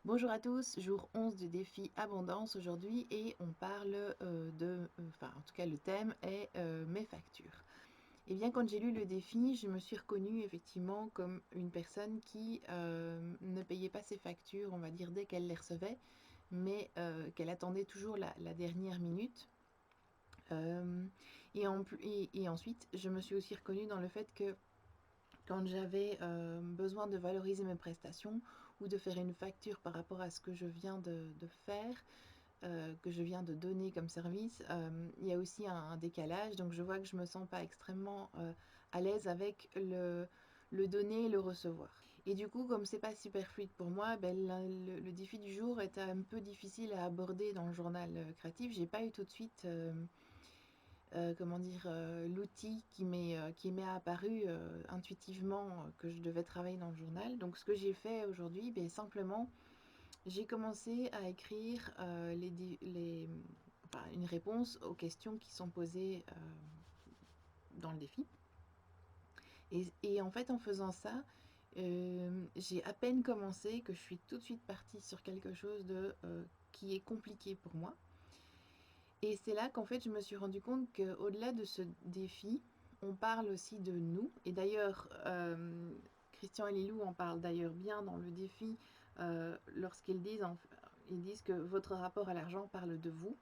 Bonjour à tous, jour 11 du défi abondance aujourd'hui et on parle en tout cas le thème est mes factures. Et bien quand j'ai lu le défi, je me suis reconnue effectivement comme une personne qui ne payait pas ses factures, on va dire dès qu'elle les recevait, mais qu'elle attendait toujours la dernière minute. Euh, et ensuite, je me suis aussi reconnue dans le fait que quand j'avais besoin de valoriser mes prestations ou de faire une facture par rapport à ce que je viens de faire, que je viens de donner comme service, il y a aussi un décalage. Donc je vois que je me sens pas extrêmement à l'aise avec le donner et le recevoir. Et du coup, comme c'est pas super fluide pour moi, ben, le défi du jour est un peu difficile à aborder dans le journal créatif. J'ai pas eu tout de suite comment dire, l'outil qui m'est apparu intuitivement que je devais travailler dans le journal. Donc ce que j'ai fait aujourd'hui, ben, simplement, j'ai commencé à écrire une réponse aux questions qui sont posées dans le défi. Et en fait, en faisant ça, j'ai à peine commencé que je suis tout de suite partie sur quelque chose qui est compliqué pour moi. Et c'est là qu'en fait je me suis rendu compte qu'au-delà de ce défi, on parle aussi de nous. Et d'ailleurs, Christian et Lilou en parlent d'ailleurs bien dans le défi lorsqu'ils disent, ils disent que votre rapport à l'argent parle de vous.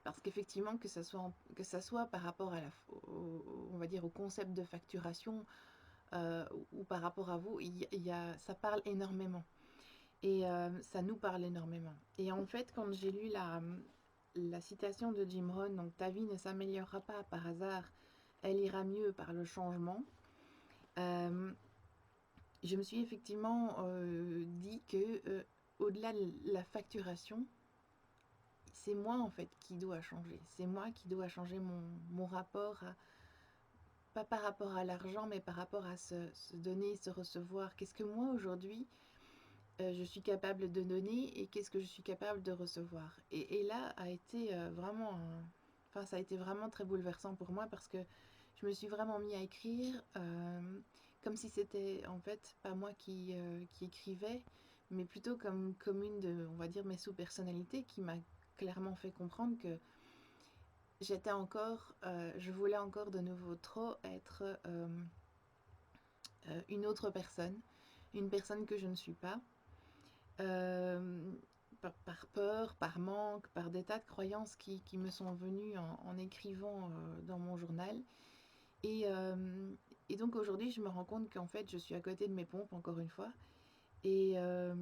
Parce qu'effectivement, que ça soit par rapport on va dire, au concept de facturation ou par rapport à vous, ça parle énormément. Et ça nous parle énormément. Et en fait, quand j'ai lu la citation de Jim Rohn, donc ta vie ne s'améliorera pas par hasard, elle ira mieux par le changement, euh, je me suis effectivement dit que au-delà de la facturation, c'est moi en fait qui dois changer. C'est moi qui dois changer mon rapport pas par rapport à l'argent, mais par rapport à se donner, se recevoir. Qu'est-ce que moi aujourd'hui je suis capable de donner et qu'est-ce que je suis capable de recevoir. Et là a été enfin ça a été vraiment très bouleversant pour moi parce que je me suis vraiment mis à écrire comme si c'était en fait pas moi qui écrivais, mais plutôt comme une de, on va dire, mes sous-personnalités qui m'a clairement fait comprendre que je voulais encore de nouveau trop être une autre personne, une personne que je ne suis pas. euh, par peur, par manque, par des tas de croyances qui me sont venues en écrivant dans mon journal. Et, euh, et donc aujourd'hui, je me rends compte qu'en fait, je suis à côté de mes pompes, encore une fois, et, euh,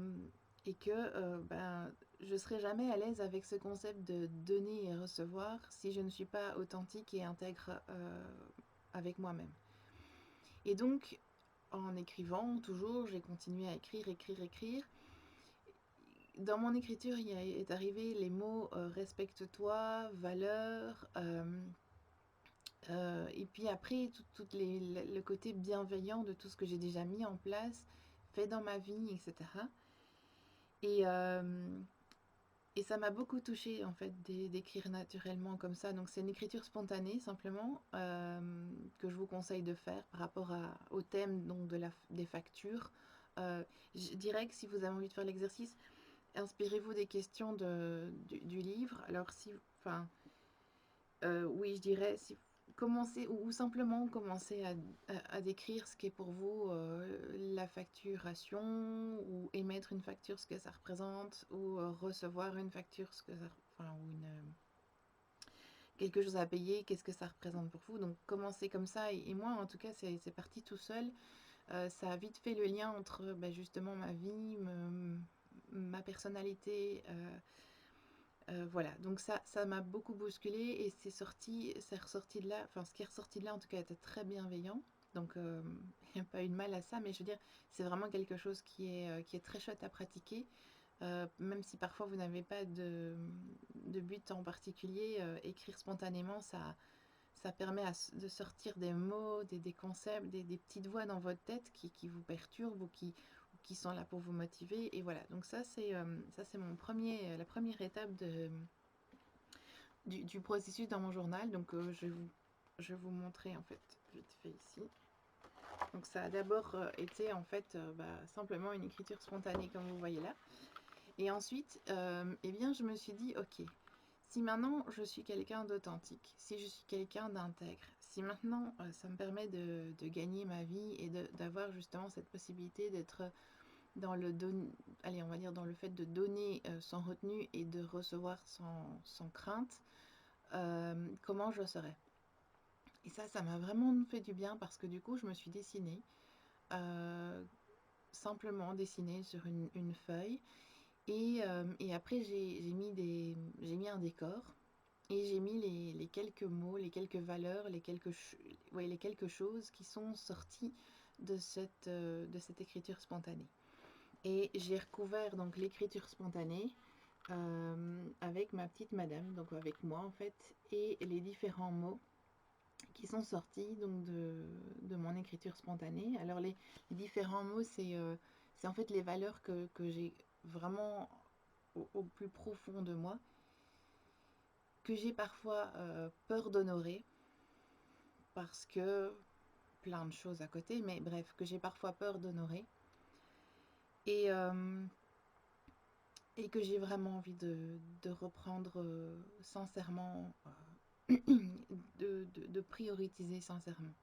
et que je ne serai jamais à l'aise avec ce concept de donner et recevoir si je ne suis pas authentique et intègre avec moi-même. Et donc, en écrivant, toujours, j'ai continué à écrire, écrire, écrire. Dans mon écriture, est arrivé les mots respecte-toi, valeur, et puis après, le côté bienveillant de tout ce que j'ai déjà mis en place, fait dans ma vie, etc. Et, euh, et ça m'a beaucoup touchée, en fait, d'écrire naturellement comme ça. Donc c'est une écriture spontanée, simplement, que je vous conseille de faire par rapport au thème donc, des factures. Euh, je dirais que si vous avez envie de faire l'exercice, inspirez-vous des questions du livre. Alors, oui, je dirais, si, commencez, ou simplement commencez à décrire ce qu'est pour vous la facturation, ou émettre une facture, ce que ça représente, ou recevoir une facture, ce que ça, enfin, ou quelque chose à payer, qu'est-ce que ça représente pour vous. Donc, commencez comme ça. Et moi, en tout cas, c'est parti tout seul. Ça a vite fait le lien entre justement ma vie, ma personnalité. Voilà, donc ça m'a beaucoup bousculé et c'est ressorti de là, enfin ce qui est ressorti de là en tout cas était très bienveillant. Donc il n'y a pas eu de mal à ça, mais je veux dire, c'est vraiment quelque chose qui est très chouette à pratiquer, même si parfois vous n'avez pas de but en particulier, écrire spontanément, ça permet de sortir des mots, des concepts, des petites voix dans votre tête qui vous perturbent ou qui sont là pour vous motiver. Et voilà, donc ça c'est la première étape du processus dans mon journal. Donc je vais vous montrer en fait vite fait ici. Donc ça a d'abord été en fait simplement une écriture spontanée comme vous voyez là. Et ensuite, eh bien, je me suis dit, ok, si maintenant je suis quelqu'un d'authentique, si je suis quelqu'un d'intègre, si maintenant ça me permet de gagner ma vie et d'avoir justement cette possibilité d'être dans le allez, on va dire dans le fait de donner sans retenue et de recevoir sans crainte, comment je serais. Et ça m'a vraiment fait du bien parce que du coup, je me suis dessinée, euh, simplement dessinée sur une feuille. Et après, j'ai mis un décor et j'ai mis les quelques mots, les quelques valeurs, ouais, les quelques choses qui sont sorties de cette écriture spontanée. Et j'ai recouvert donc l'écriture spontanée avec ma petite madame, donc avec moi en fait, et les différents mots qui sont sortis donc de mon écriture spontanée. Alors les différents mots, c'est en fait les valeurs que j'ai vraiment au plus profond de moi, que j'ai parfois peur d'honorer, parce que plein de choses à côté, mais bref, que j'ai parfois peur d'honorer, et, euh, et que j'ai vraiment envie de reprendre sincèrement, de prioriser sincèrement.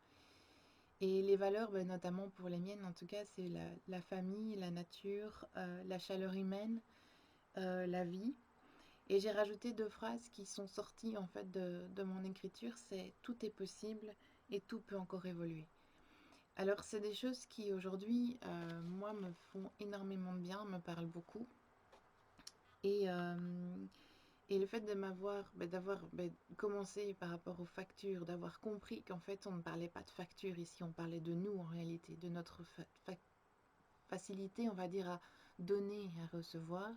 Et les valeurs, ben, notamment pour les miennes en tout cas, c'est la famille, la nature, la chaleur humaine, la vie. Et j'ai rajouté deux phrases qui sont sorties en fait de mon écriture, c'est tout est possible et tout peut encore évoluer. Alors c'est des choses qui aujourd'hui, moi, me font énormément de bien, me parlent beaucoup. Et, euh, et le fait de d'avoir commencé par rapport aux factures, d'avoir compris qu'en fait on ne parlait pas de factures ici, on parlait de nous en réalité, de notre facilité, on va dire, à donner et à recevoir.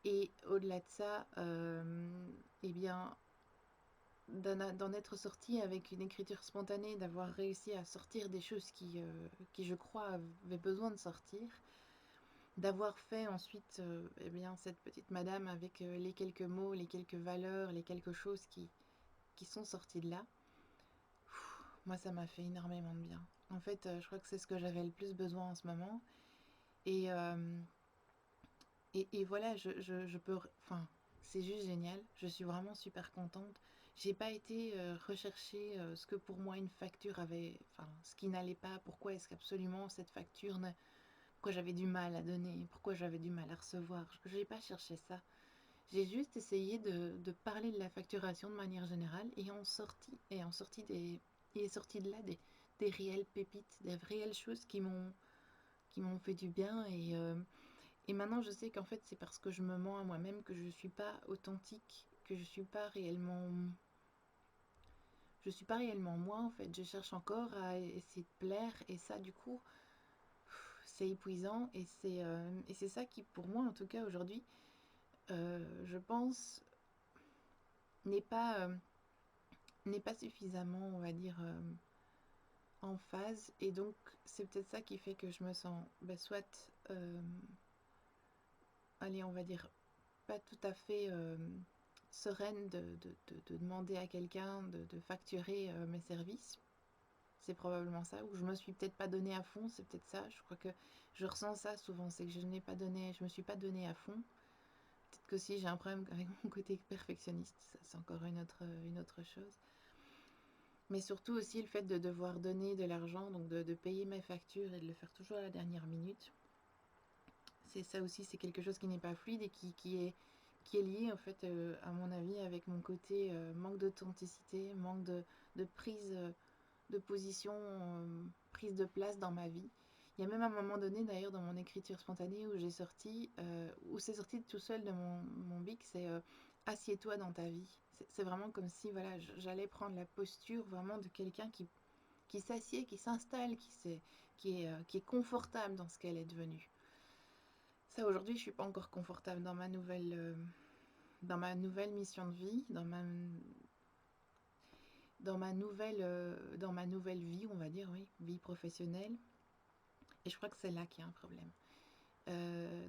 Et au-delà de ça, eh bien, d'en être sorti avec une écriture spontanée, d'avoir réussi à sortir des choses qui, je crois, avaient besoin de sortir, d'avoir fait ensuite eh bien, cette petite madame avec les quelques mots, les quelques valeurs, les quelques choses qui sont sorties de là, moi ça m'a fait énormément de bien. En fait, je crois que c'est ce que j'avais le plus besoin en ce moment. Et, euh, et voilà, je peux... Enfin, c'est juste génial. Je suis vraiment super contente. J'ai pas été rechercher ce que pour moi une facture avait... Enfin, ce qui n'allait pas. Pourquoi est-ce qu'absolument cette facture... Pourquoi j'avais du mal à donner. Pourquoi j'avais du mal à recevoir. Je n'ai pas cherché ça. J'ai juste essayé de parler de la facturation de manière générale en sorti il est sorti de là des réelles pépites, des réelles choses qui m'ont fait du bien. Et maintenant, je sais qu'en fait, c'est parce que je me mens à moi-même que je ne suis pas authentique, que je suis pas réellement moi en fait. Je cherche encore à essayer de plaire et ça, du coup, c'est épuisant et c'est ça qui, pour moi en tout cas aujourd'hui, je pense, n'est pas, euh, n'est pas suffisamment, on va dire, en phase. Et donc, c'est peut-être ça qui fait que je me sens soit, allez, on va dire, pas tout à fait sereine de demander à quelqu'un de facturer mes services. C'est probablement ça. Ou je me suis peut-être pas donné à fond, c'est peut-être ça. Je crois que je ressens ça souvent, c'est que je me suis pas donné à fond. Peut-être que si j'ai un problème avec mon côté perfectionniste, ça c'est encore une autre chose. Mais surtout aussi le fait de devoir donner de l'argent, donc de payer mes factures et de le faire toujours à la dernière minute. C'est ça aussi, c'est quelque chose qui n'est pas fluide et qui est lié en fait à mon avis avec mon côté manque d'authenticité, manque de prise de position, prise de place dans ma vie. Il y a même un moment donné d'ailleurs dans mon écriture spontanée où où c'est sorti de tout seul de mon bic, c'est assieds-toi dans ta vie. C'est vraiment comme si voilà, j'allais prendre la posture vraiment de quelqu'un qui s'assied, qui s'installe, qui est confortable dans ce qu'elle est devenue. Ça aujourd'hui, je suis pas encore confortable dans ma nouvelle mission de vie, dans ma nouvelle vie, on va dire, oui, vie professionnelle. Et je crois que c'est là qu'il y a un problème.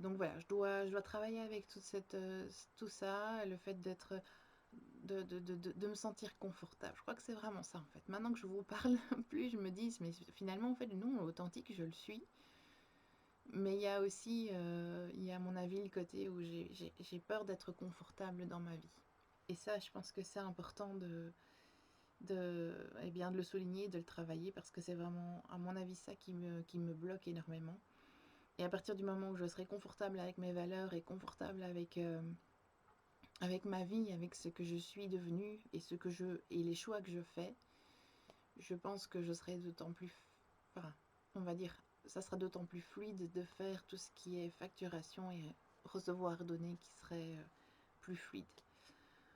Donc voilà, je dois travailler avec tout ça, le fait de me sentir confortable. Je crois que c'est vraiment ça en fait. Maintenant que je vous parle, plus je me dis, mais finalement en fait non, authentique je le suis. Mais il y a aussi, il y a à mon avis le côté où j'ai peur d'être confortable dans ma vie. Et ça, je pense que c'est important eh bien, de le souligner, de le travailler, parce que c'est vraiment, à mon avis, ça qui me bloque énormément. Et à partir du moment où je serai confortable avec mes valeurs et confortable avec ma vie, avec ce que je suis devenue et les choix que je fais, je pense que je serai d'autant plus, enfin, on va dire, ça sera d'autant plus fluide de faire tout ce qui est facturation et recevoir donner qui serait plus fluide.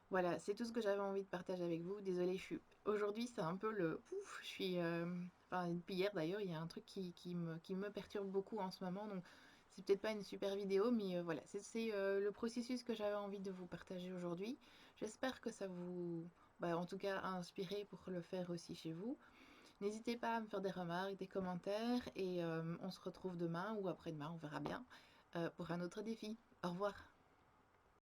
Voilà, c'est tout ce que j'avais envie de partager avec vous. Désolée, aujourd'hui c'est un peu le pouf, je suis enfin depuis hier d'ailleurs, il y a un truc qui me perturbe beaucoup en ce moment, donc c'est peut-être pas une super vidéo, mais voilà, c'est le processus que j'avais envie de vous partager aujourd'hui. J'espère que ça vous, en tout cas, a inspiré pour le faire aussi chez vous. N'hésitez pas à me faire des remarques, des commentaires, et on se retrouve demain ou après-demain, on verra bien, pour un autre défi. Au revoir.